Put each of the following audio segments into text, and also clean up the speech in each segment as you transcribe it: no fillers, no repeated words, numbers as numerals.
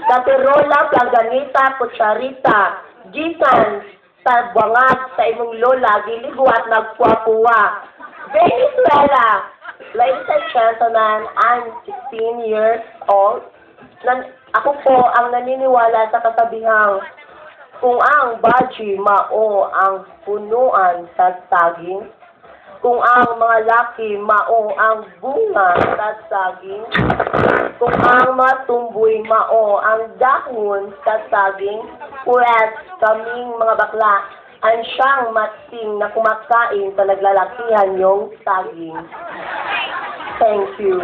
Katirola, plaganita, kutsarita, gikan, sa bangag sa imong lola, giliguat, nagpuwa-puwa. Venezuela! Ladies and gentlemen, I'm 16 years old. Ako po ang naniniwala sa kasabihang kung ang baji mao ang punuan sa saging, kung ang mga laki mao ang bunga sa saging, kung ang mga tumboy mao ang dahon sa saging, whereas kaming mga bakla ang siyang mating na kumakain sa naglalakihan yung saging. Thank you.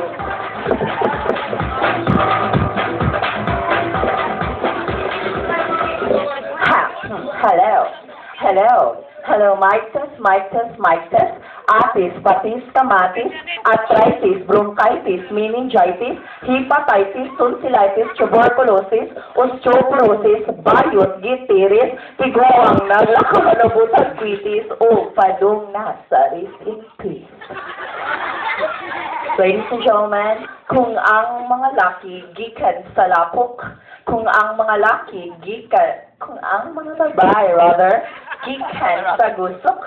Hello, mic test. Atis, patis, kamatis, arthritis, bronchitis, meningitis, hepatitis, tonsillitis, tuberculosis, osteoporosis, bayot, gitiris, tigawang naglakamalabutang quitis, o padong nasa risipis. Ladies and gentlemen, kung ang mga laki gikan sa lapok, kung ang mga babae, gikan sa gusok,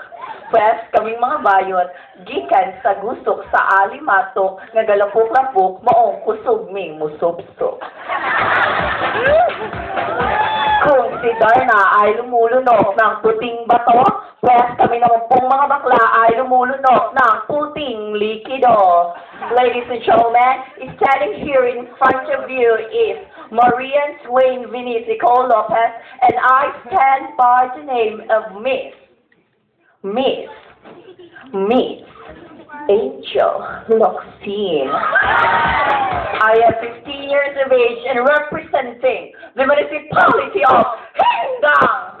pwes kaming mga bayot, gikan sa gusok sa alimatok, nga galapok-lapok, maong kusog ming musupsok. Kung si Darna ay lumulunok ng puting bato, pwes kami naman pong mga bakla ay lumulunok ng puting likido. Ladies and gentlemen, standing here in front of you is Marian Swain Vinicico Lopez, and I stand by the name of Miss Angel Loxine. I am 15 years of age and representing the municipality of Hindang.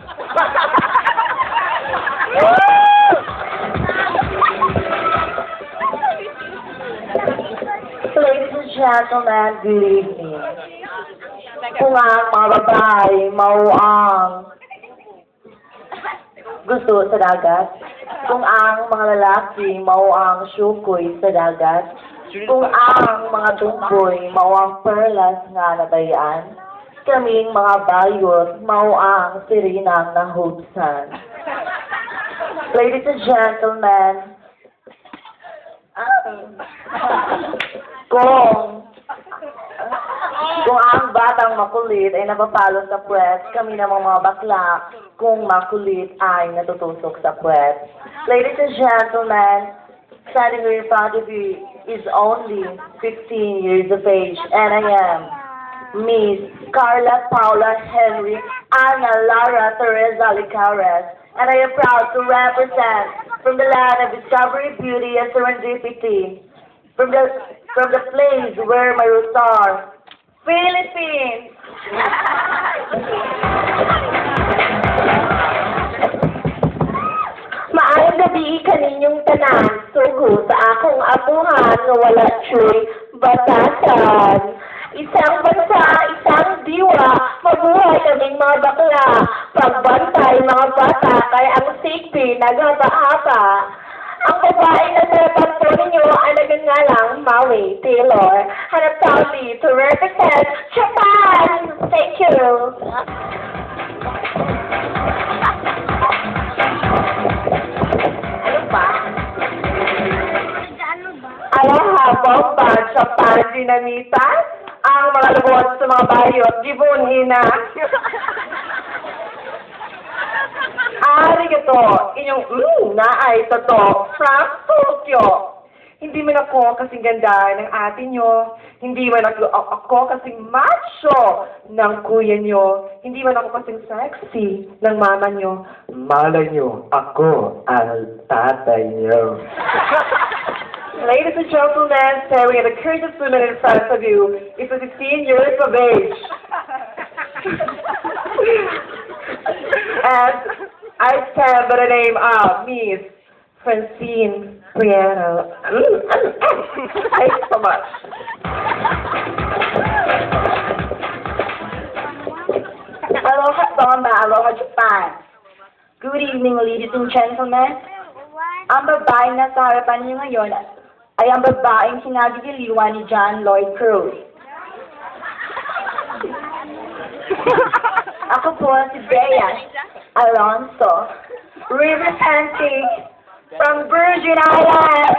Ladies and gentlemen, good evening. Kung ang mga babae mauang gusto sa dagat, kung ang mga lalaki mauang syukoy sa dagat, kung ang mga tumboy mauang perlas nga natayan, kaming mga bayot mauang sirinang nahubsan. Ladies and gentlemen, kung ang batang makulit ay napapalo sa puwet, kami namang mga bakla kung makulit ay natutusok sa puwet. Ladies and gentlemen, standing in front of you is only 15 years of age, and I am Miss Carla Paula Henry Ana Lara Teresa Licares, and I am proud to represent from the land of discovery, beauty, and serendipity, from the place where my roots are, Philippines! Maayong gabi kaninyong tanan, sugo sa akong abuhan nga wala siya'y batasan. Isang bansa, isang diwa, mabuhay kaming mga bakla, pagbantay mga bata, kaya ang safety nagaba-haba. Ang babae na sarapan po ninyo ay nagangalang Maui Taylor, and I'm proudly to represent Japan! Thank you! Ano ba? Alahabang batch of dinamita, ang mga lubot sa mga bayot, gibunhin na. Arigato, inyong naay toto from Tokyo. Hindi man ako kasing ganda ng ate nyo, hindi man ako kasing macho ng kuya nyo, hindi man ako kasing sexy ng mama nyo. Malay nyo, ako ang tatay nyo. Ladies and gentlemen, staring at the courageous women in front of you is a 16 years of age. And I stand by the name of Miss Francine Priano. Thanks so much. Aloha Sonda, aloha Japan. Good evening, ladies and gentlemen. Ang babaeng nasa harapan niyo ngayon ay ang babaeng sinagigiliwan ni John Lloyd Cruz. Ako po si Bea Alonso, representing from Virgin Islands.